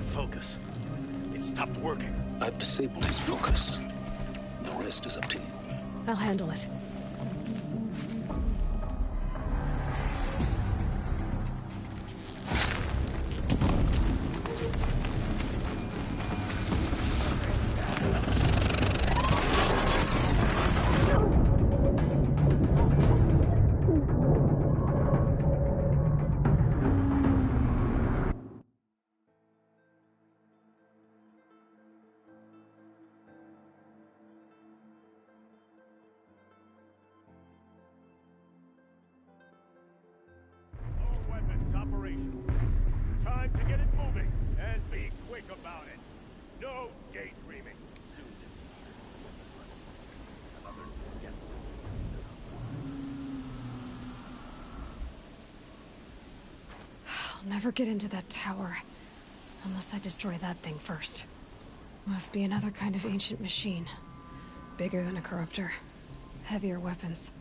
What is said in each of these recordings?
Focus. It stopped working. I've disabled his focus. The rest is up to you. I'll handle it. Operational. Time to get it moving, and be quick about it. No daydreaming. I'll never get into that tower unless I destroy that thing first. Must be another kind of ancient machine. Bigger than a corruptor. Heavier weapons.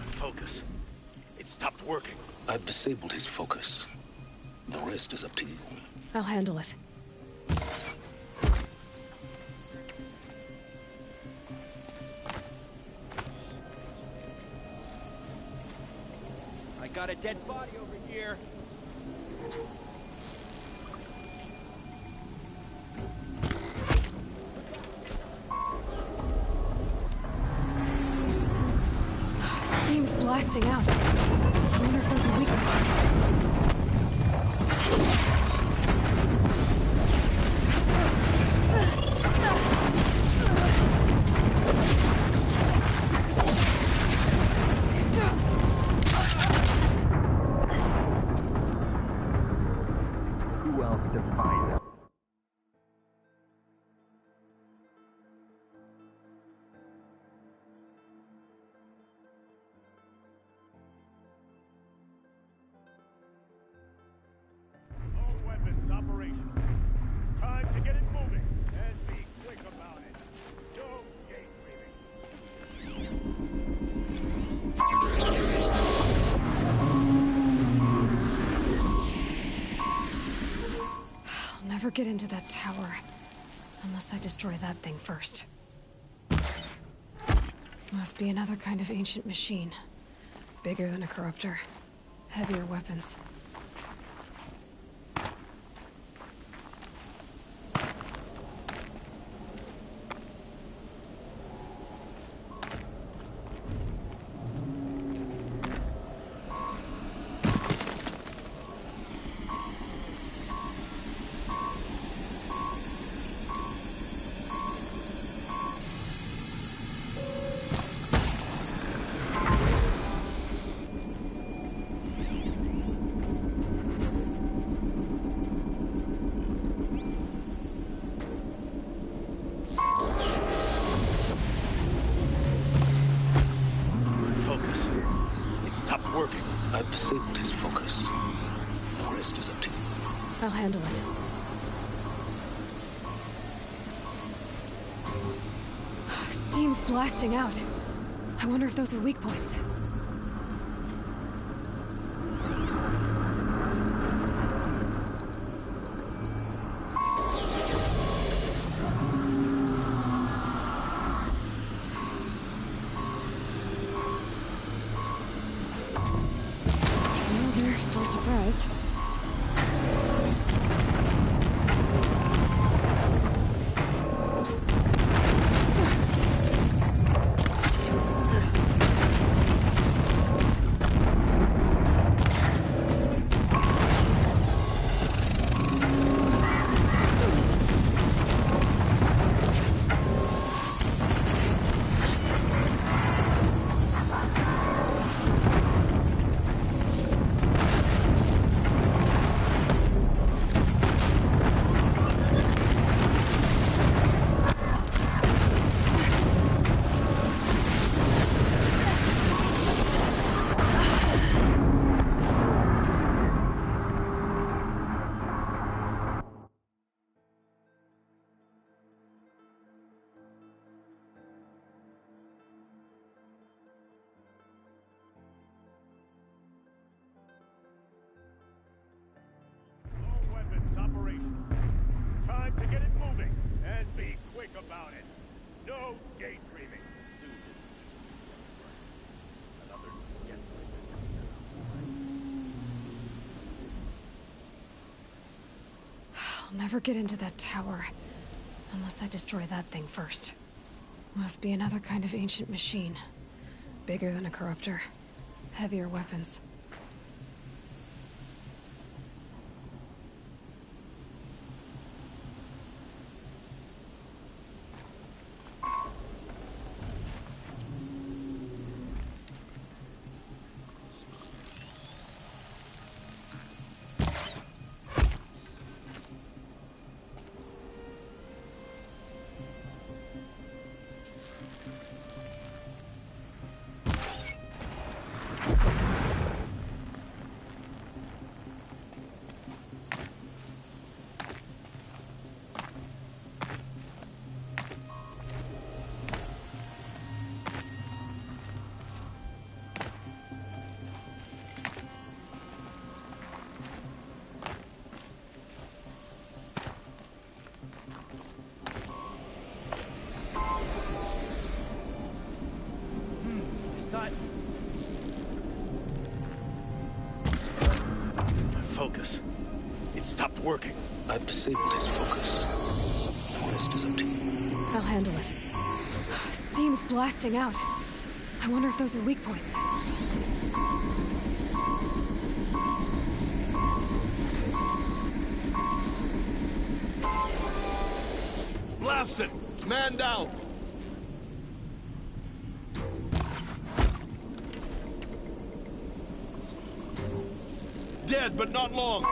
Focus. It stopped working. I've disabled his focus. The rest is up to you. I'll handle it. I got a dead body over here. Steam's blasting out. I wonder if there's a weakness. Who else defies it? All weapons operational. Time to get it moving, and be quick about it. No daydreaming. I'll never get into that tower unless I destroy that thing first. Must be another kind of ancient machine. Bigger than a corruptor. Heavier weapons. Focus. It stopped working. I've disabled his focus. The rest is up to you. I'll handle it. Steam's blasting out. I wonder if those are weak points. Well, they're still surprised. Time to get it moving, and be quick about it. No daydreaming. Another get I'll never get into that tower unless I destroy that thing first. Must be another kind of ancient machine. Bigger than a corruptor. Heavier weapons. focus. It stopped working. I've disabled his focus. The rest is up to you. I'll handle it. Steam's blasting out. I wonder if those are weak points. Blasted! Man down! Dead, but not long.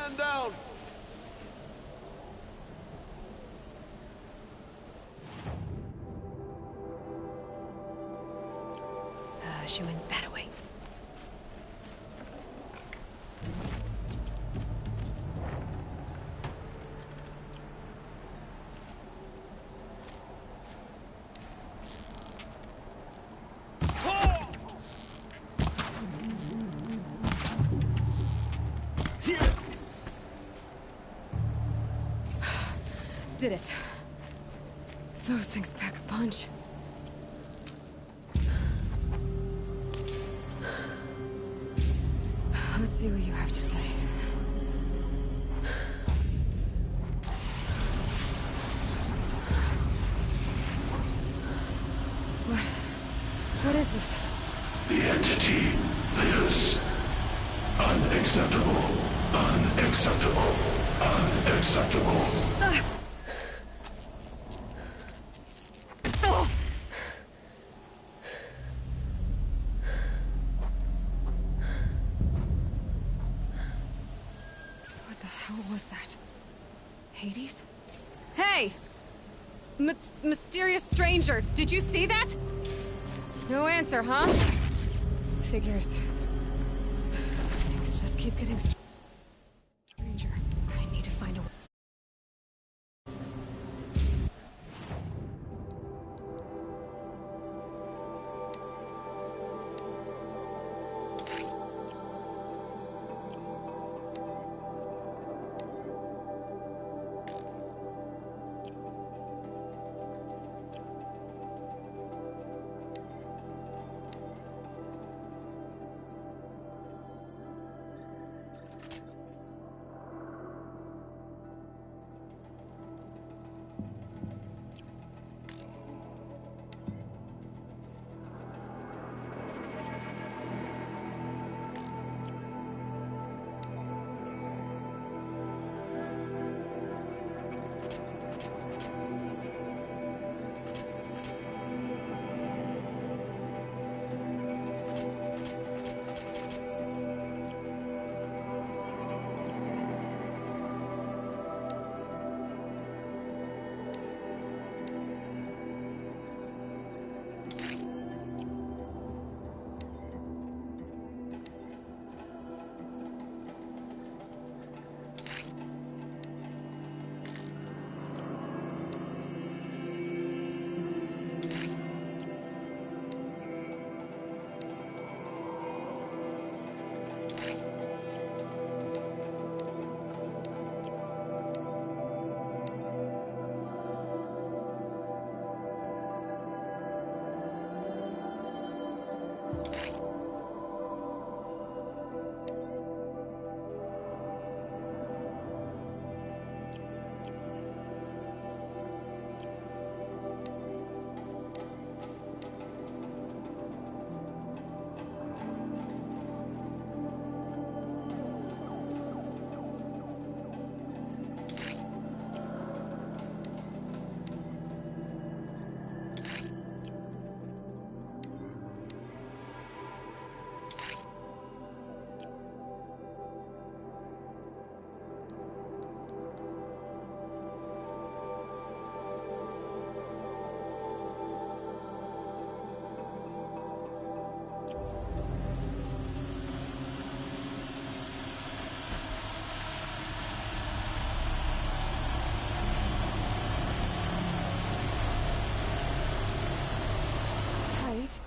Man down! She went that way. Did it. Those things pack a punch. Let's see what you have to say. What is this? The entity lives. Unacceptable. Unacceptable. Unacceptable. What the hell was that? Hades? Hey! Mysterious stranger, did you see that? No answer, huh? Figures. Things just keep getting stranger. I need to find a way.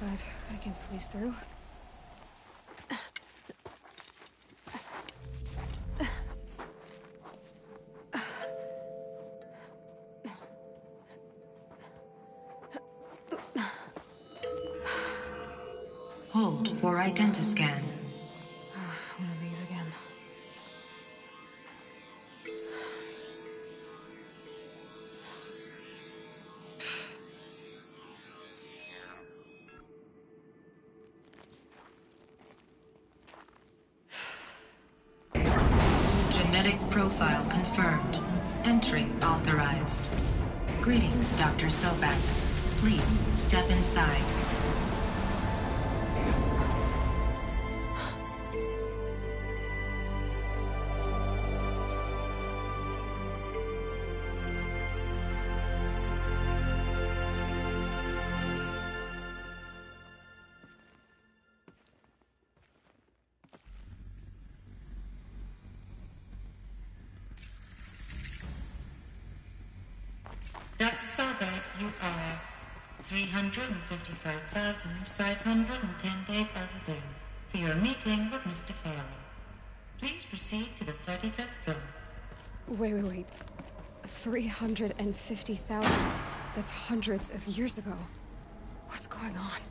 But I can squeeze through. Hold for identiscan. One of these again. Genetic profile confirmed. Entry authorized. Greetings, Dr. Sobek. Please step inside. 355,510 days overdue for your meeting with Mr. Fairley. Please proceed to the 35th floor. Wait. 350,000. That's hundreds of years ago. What's going on?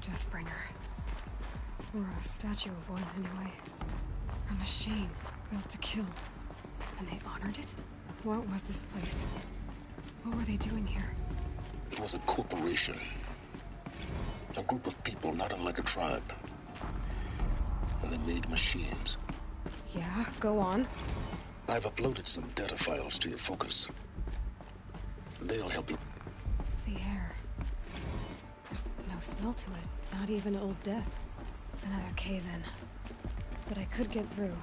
Deathbringer. Or a statue of one, anyway. A machine built to kill. And they honored it? What was this place? What were they doing here? It was a corporation. A group of people not unlike a tribe. And they made machines. Yeah, go on. I've uploaded some data files to your focus. They'll help you. The air. There's no smell to it. Not even Old Death. Another cave-in. But I could get through.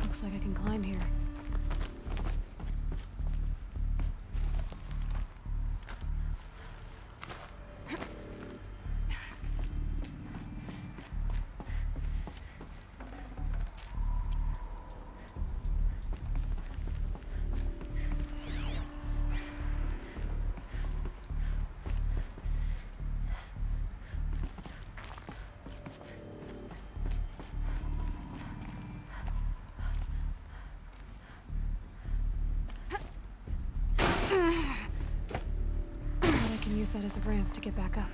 Looks like I can climb here. Use that as a ramp to get back up.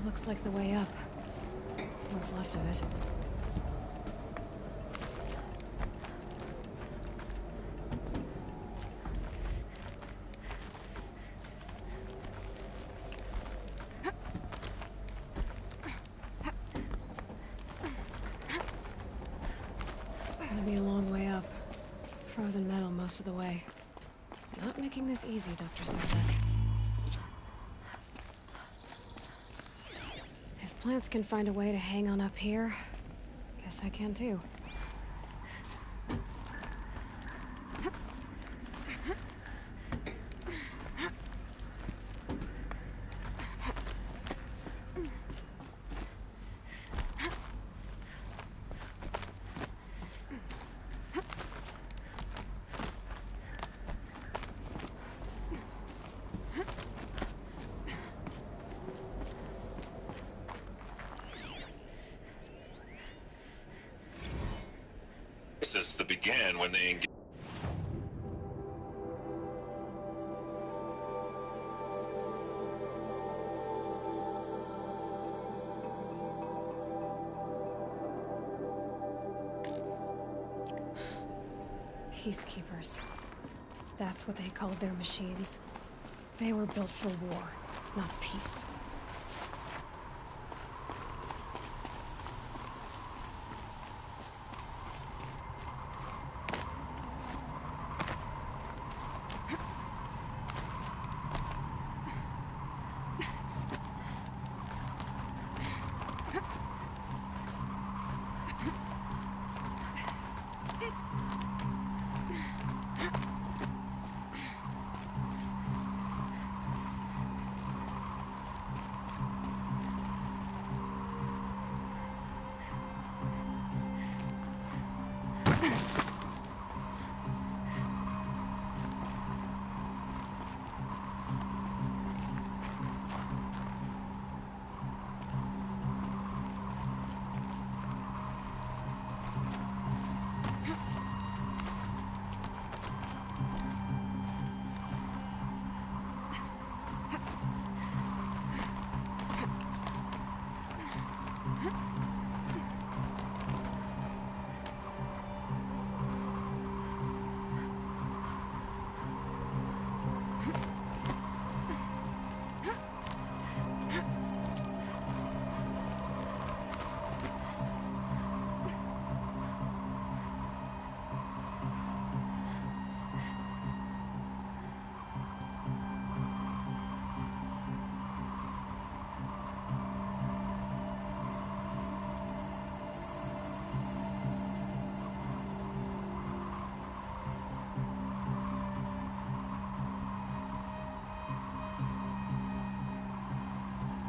Looks like the way up. What's left of it. Frozen metal most of the way. Not making this easy, Dr. Sobek. If plants can find a way to hang on up here, guess I can too. Crisis that began when they engaged. Peacekeepers. That's what they called their machines. They were built for war, not peace.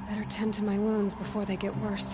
Better tend to my wounds before they get worse.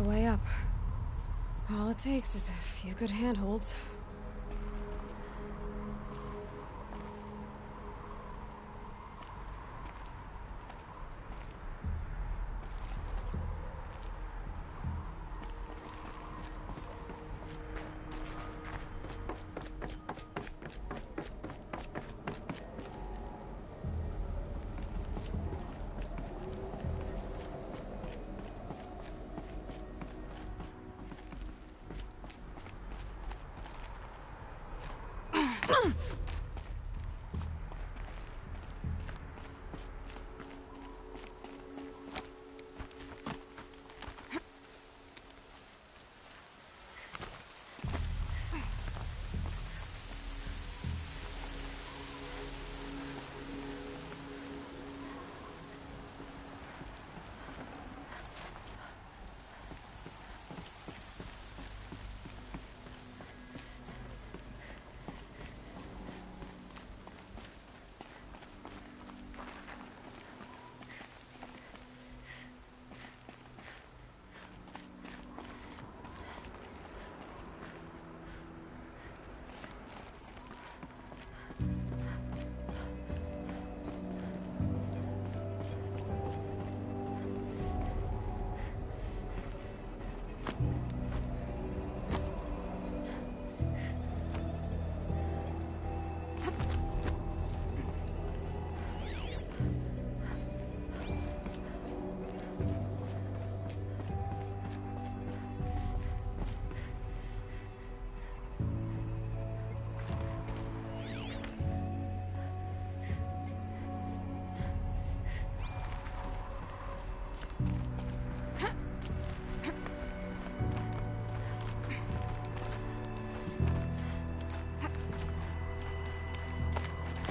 the way up. All it takes is a few good handholds.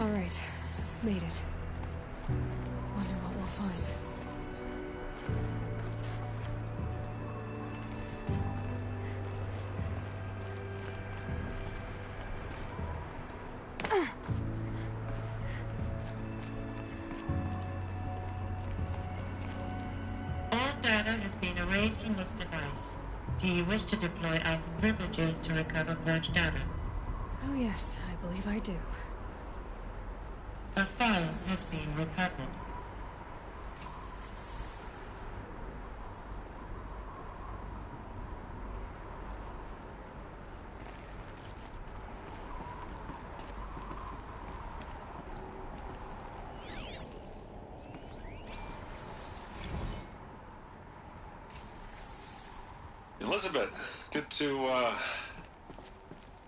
All right, made it. Wonder what we'll find. All data has been erased from this device. Do you wish to deploy Alpha privileges to recover purged data? Oh yes, I believe I do. A file has been recovered. Elizabeth, good to,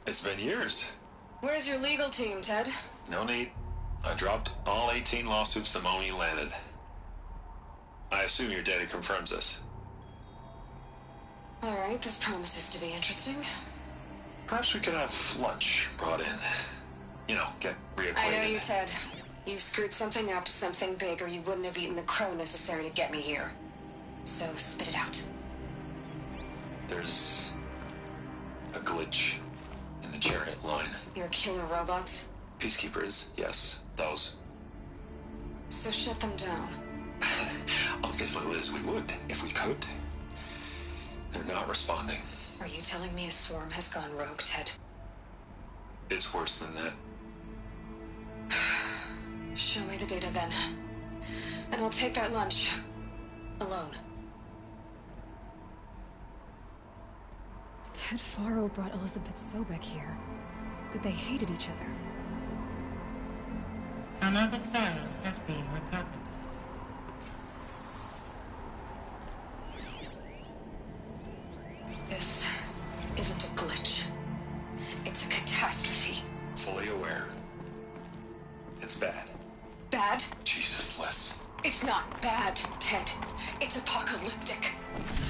it's been years. Where's your legal team, Ted? No need. I dropped all 18 lawsuits the moment you landed. I assume your data confirms this. All right, this promises to be interesting. Perhaps we could have lunch brought in. You know, get reacquainted. I know you, Ted. You screwed something up, something big, or you wouldn't have eaten the crow necessary to get me here. So spit it out. There's a glitch in the chariot line. Your killer robots? Peacekeepers, yes, those. So shut them down. Obviously, Liz, we would, if we could. They're not responding. Are you telling me a swarm has gone rogue, Ted? It's worse than that. Show me the data then. And I'll take that lunch. Alone. Ted Faro brought Elizabeth Sobek here, but they hated each other. Another file has been recovered. This isn't a glitch. It's a catastrophe. Fully aware. It's bad. Bad? Jesus, Liz. It's not bad, Ted. It's apocalyptic.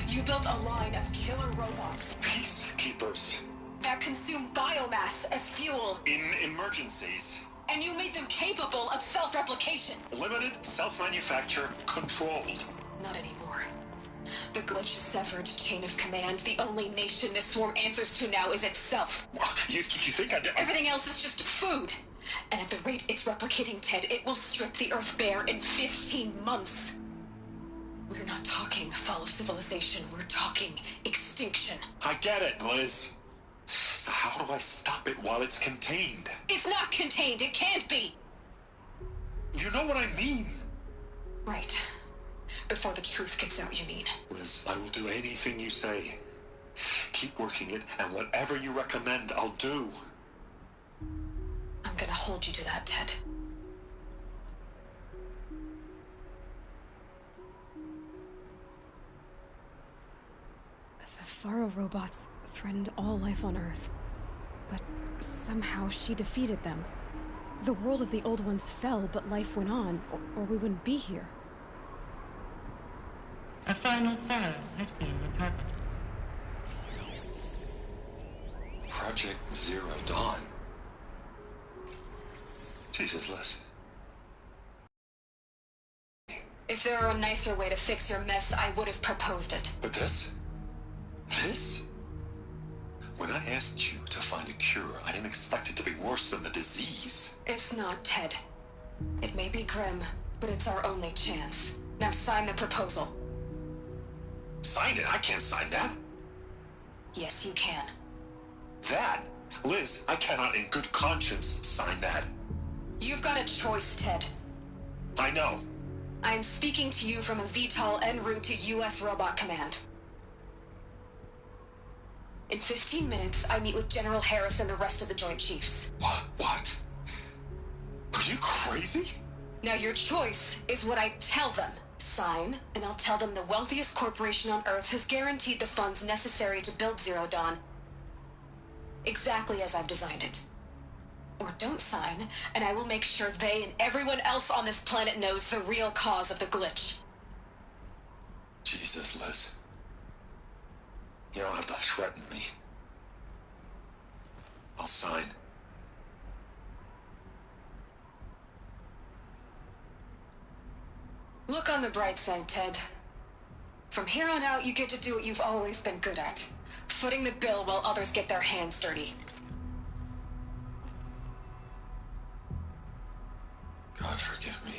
You built a line of killer robots Peacekeepers. that consume biomass as fuel, In emergencies. and you made them capable of self-replication. Limited, self-manufacture, controlled. Not anymore. The glitch severed chain of command. The only nation this swarm answers to now is itself. You think I did? Everything else is just food. And at the rate it's replicating, Ted, it will strip the Earth bare in 15 months. We're not talking fall of civilization. We're talking extinction. I get it, Liz. So how do I stop it while it's contained? It's not contained. It can't be. You know what I mean? Right. Before the truth gets out, you mean? Liz, I will do anything you say. Keep working it, and whatever you recommend, I'll do. I'm gonna hold you to that, Ted. The Faro robots threatened all life on Earth. But somehow she defeated them. The world of the old ones fell, but life went on, or we wouldn't be here. A final file has been recovered. Project Zero Dawn. Jesus, Liz. If there were a nicer way to fix your mess, I would have proposed it. But this? This? When I asked you to find a cure, I didn't expect it to be worse than the disease. It's not, Ted. It may be grim, but it's our only chance. Now sign the proposal. Sign it? I can't sign that. Yes, you can. That? Liz, I cannot in good conscience sign that. You've got a choice, Ted. I know. I am speaking to you from a VTOL en route to U.S. Robot Command. In 15 minutes, I meet with General Harris and the rest of the Joint Chiefs. What? Are you crazy? Now your choice is what I tell them. Sign, and I'll tell them the wealthiest corporation on Earth has guaranteed the funds necessary to build Zero Dawn. Exactly as I've designed it. Or don't sign, and I will make sure they and everyone else on this planet knows the real cause of the glitch. Jesus, Liz. You don't have to threaten me. I'll sign. Look on the bright side, Ted. From here on out, you get to do what you've always been good at. Footing the bill while others get their hands dirty. God forgive me.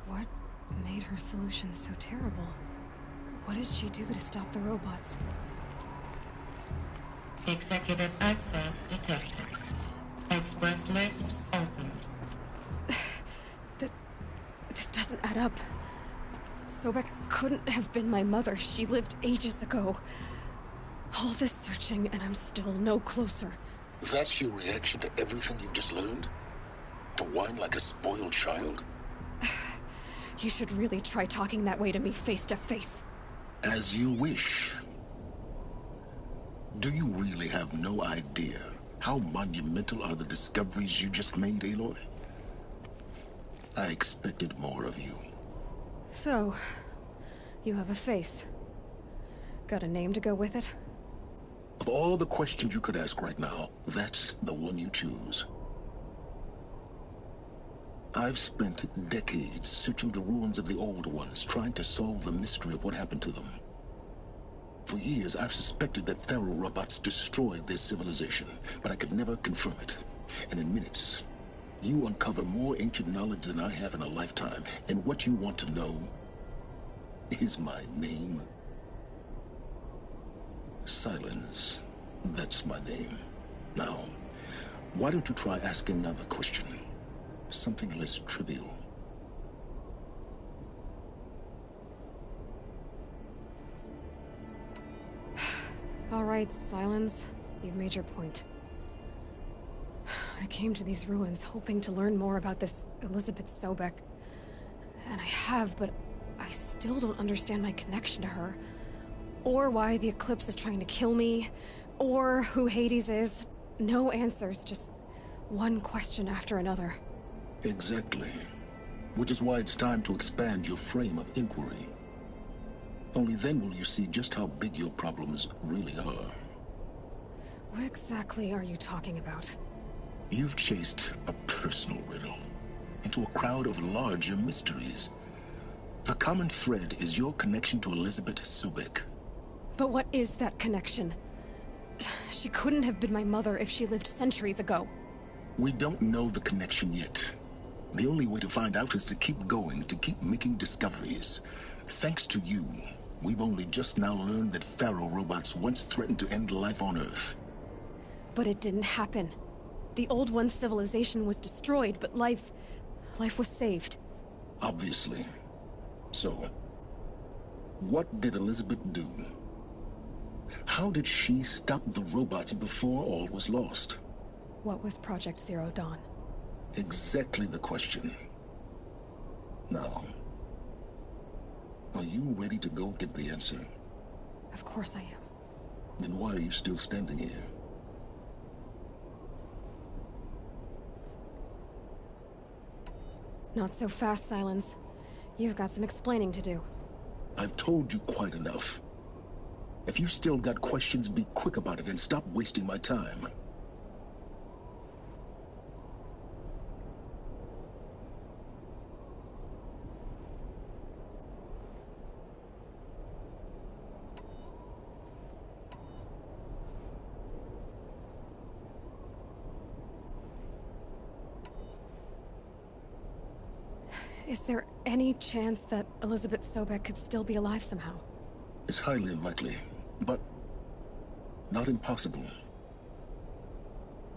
What made her solution so terrible? What did she do to stop the robots? Executive access detected. Express lift opened. This doesn't add up. Sobek couldn't have been my mother. She lived ages ago. All this searching, and I'm still no closer. That's your reaction to everything you've just learned? To whine like a spoiled child? You should really try talking that way to me face to face. As you wish. Do you really have no idea how monumental are the discoveries you just made, Aloy? I expected more of you. So, you have a face. Got a name to go with it? Of all the questions you could ask right now, that's the one you choose. I've spent decades searching the ruins of the old ones, trying to solve the mystery of what happened to them. For years, I've suspected that Faro robots destroyed their civilization, but I could never confirm it. And in minutes, you uncover more ancient knowledge than I have in a lifetime. And what you want to know is my name. Silence. That's my name. Now, why don't you try asking another question? Something less trivial. All right, Silence. You've made your point. I came to these ruins hoping to learn more about this Elizabeth Sobek. And I have, but I still don't understand my connection to her. Or why the Eclipse is trying to kill me. Or who Hades is. No answers, just one question after another. Exactly. Which is why it's time to expand your frame of inquiry. Only then will you see just how big your problems really are. What exactly are you talking about? You've chased a personal riddle into a crowd of larger mysteries. The common thread is your connection to Elizabeth Sobek. But what is that connection? She couldn't have been my mother if she lived centuries ago. We don't know the connection yet. The only way to find out is to keep going, to keep making discoveries. Thanks to you, we've only just now learned that Pharaoh robots once threatened to end life on Earth. But it didn't happen. The Old One's civilization was destroyed, but life was saved. Obviously. So, what did Elizabeth do? How did she stop the robots before all was lost? What was Project Zero Dawn? Exactly the question. Now, are you ready to go get the answer? Of course I am. Then why are you still standing here? Not so fast, Silence. You've got some explaining to do. I've told you quite enough. If you still got questions, be quick about it and stop wasting my time. Is there any chance that Elizabeth Sobek could still be alive somehow? It's highly unlikely, but not impossible.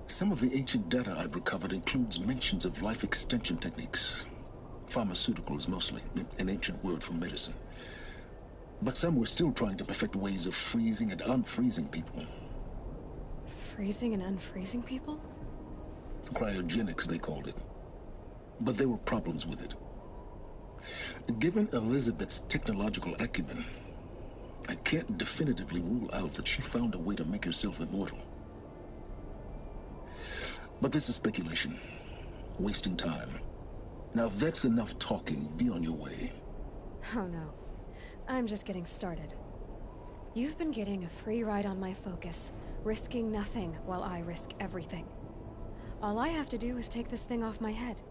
Some of the ancient data I've recovered includes mentions of life extension techniques. Pharmaceuticals mostly, an ancient word for medicine. But some were still trying to perfect ways of freezing and unfreezing people. Freezing and unfreezing people? Cryogenics, they called it. But there were problems with it. Given Elizabeth's technological acumen, I can't definitively rule out that she found a way to make herself immortal. But this is speculation. Wasting time. Now if that's enough talking, be on your way. Oh no. I'm just getting started. You've been getting a free ride on my focus, risking nothing while I risk everything. All I have to do is take this thing off my head,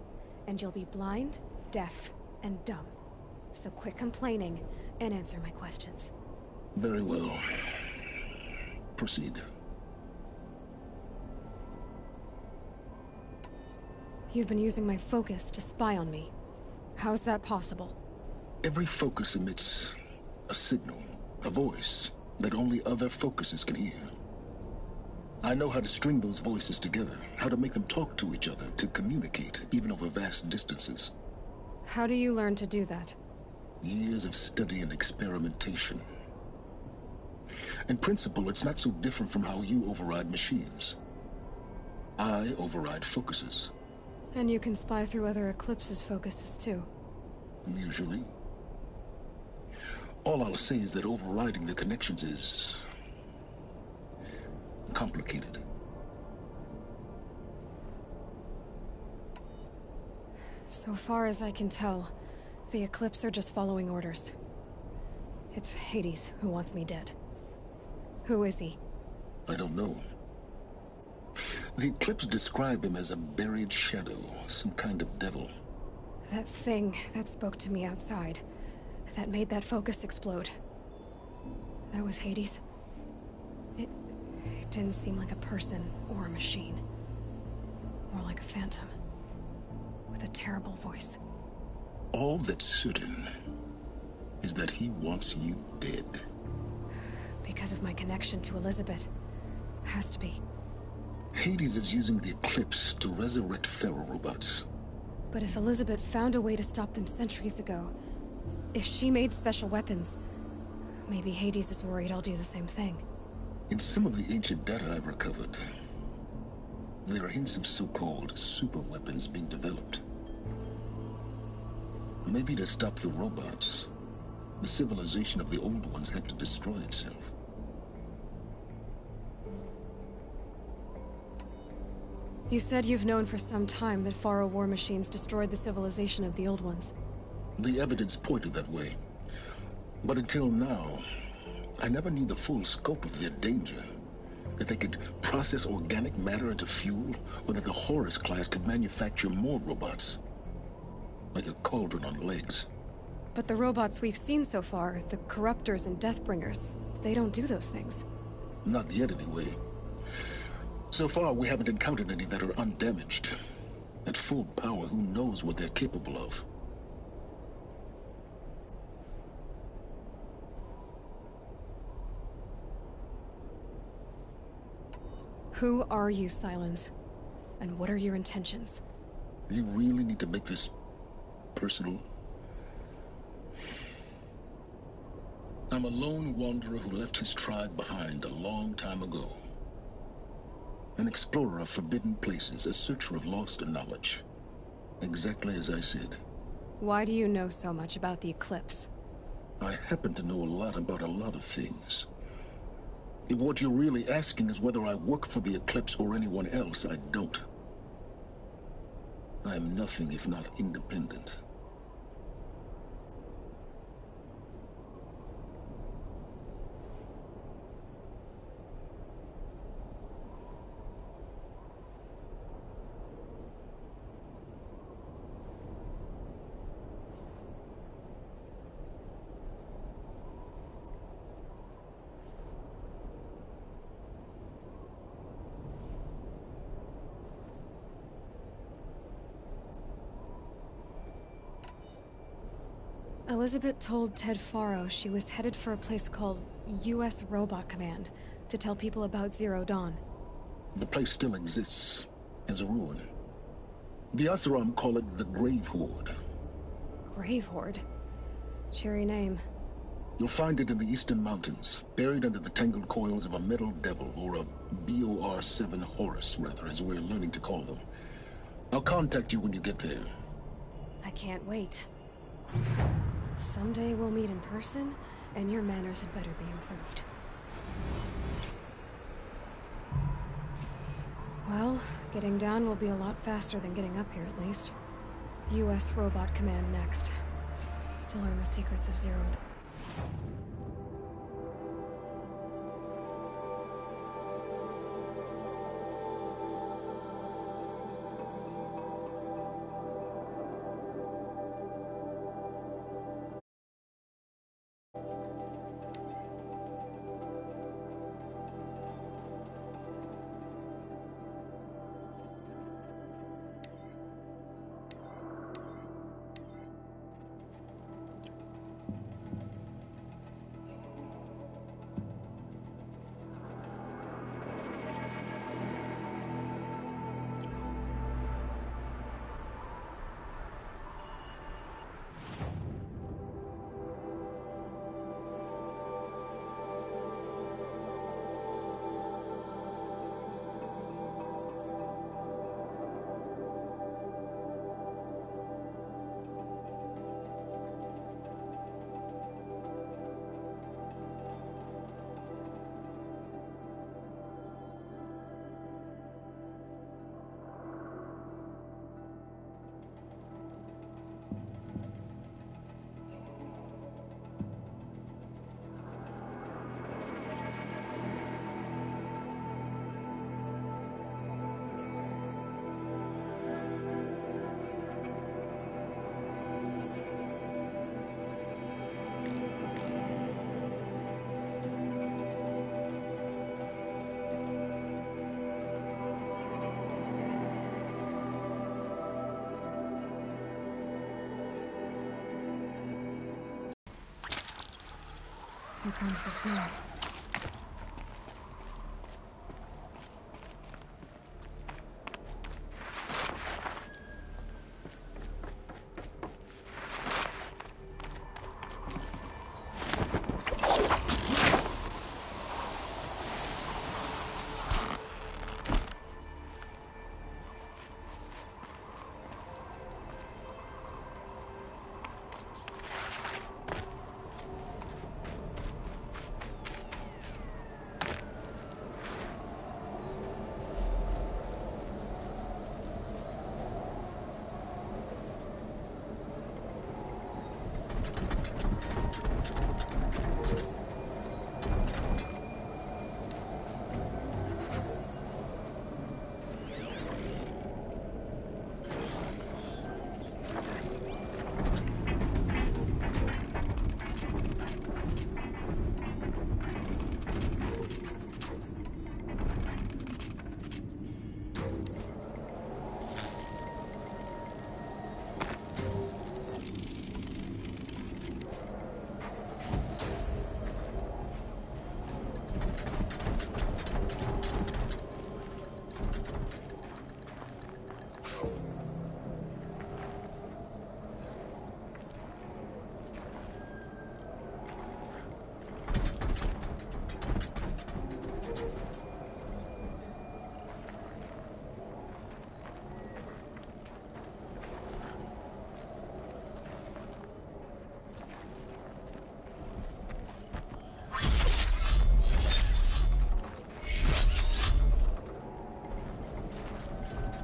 and you'll be blind, deaf, and dumb. So quit complaining and answer my questions. Very well. Proceed. You've been using my focus to spy on me. How's that possible? Every focus emits a signal, a voice, that only other focuses can hear. I know how to string those voices together, how to make them talk to each other, to communicate, even over vast distances. How do you learn to do that? Years of study and experimentation. In principle, it's not so different from how you override machines. I override focuses. And you can spy through other Eclipse's focuses too. Usually. All I'll say is that overriding the connections is complicated. So far as I can tell, the Eclipse are just following orders. It's Hades who wants me dead. Who is he? I don't know. The Eclipse describe him as a buried shadow, some kind of devil. That thing that spoke to me outside, that made that focus explode. That was Hades? It didn't seem like a person or a machine. More like a phantom. With a terrible voice. All that's certain is that he wants you dead. Because of my connection to Elizabeth. Has to be. Hades is using the Eclipse to resurrect Pharaoh robots. But if Elizabeth found a way to stop them centuries ago, if she made special weapons, maybe Hades is worried I'll do the same thing. In some of the ancient data I've recovered, there are hints of so-called super weapons being developed. Maybe to stop the robots, the civilization of the old ones had to destroy itself. You said you've known for some time that Pharaoh war machines destroyed the civilization of the old ones. The evidence pointed that way. But until now, I never knew the full scope of their danger. That they could process organic matter into fuel, or that the Horus class could manufacture more robots. Like a cauldron on legs. But the robots we've seen so far, the Corruptors and Deathbringers, they don't do those things. Not yet, anyway. So far, we haven't encountered any that are undamaged. At full power, who knows what they're capable of? Who are you, Silence? And what are your intentions? You really need to make this personal? I'm a lone wanderer who left his tribe behind a long time ago. An explorer of forbidden places, a searcher of lost knowledge. Exactly as I said. Why do you know so much about the Eclipse? I happen to know a lot about a lot of things. If what you're really asking is whether I work for the Eclipse or anyone else, I don't. I am nothing if not independent. Elizabeth told Ted Faro she was headed for a place called U.S. Robot Command to tell people about Zero Dawn. The place still exists as a ruin. The Asaram call it the Grave Horde. Grave Horde? Cheery name. You'll find it in the Eastern Mountains, buried under the tangled coils of a metal devil, or a BOR-7 Horus, rather, as we're learning to call them. I'll contact you when you get there. I can't wait. Someday we'll meet in person, and your manners had better be improved. Well, getting down will be a lot faster than getting up here, at least. U.S. Robot Command next. To learn the secrets of Zero Dawn. Here comes the snow.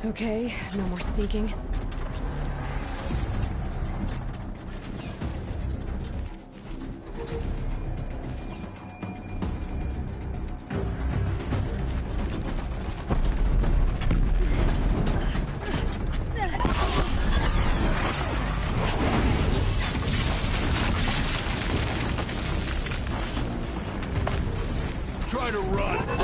Okay, no more sneaking. Try to run!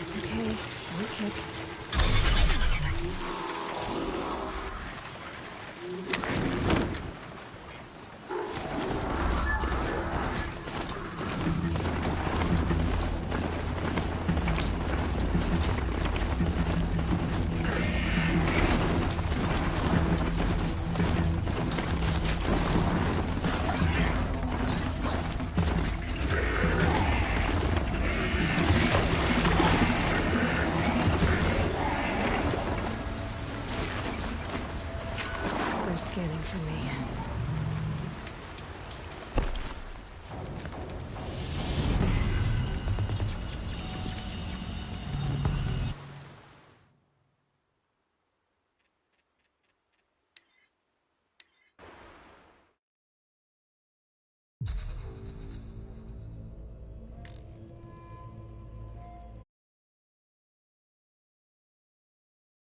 It's okay. One kick. They're scanning for me.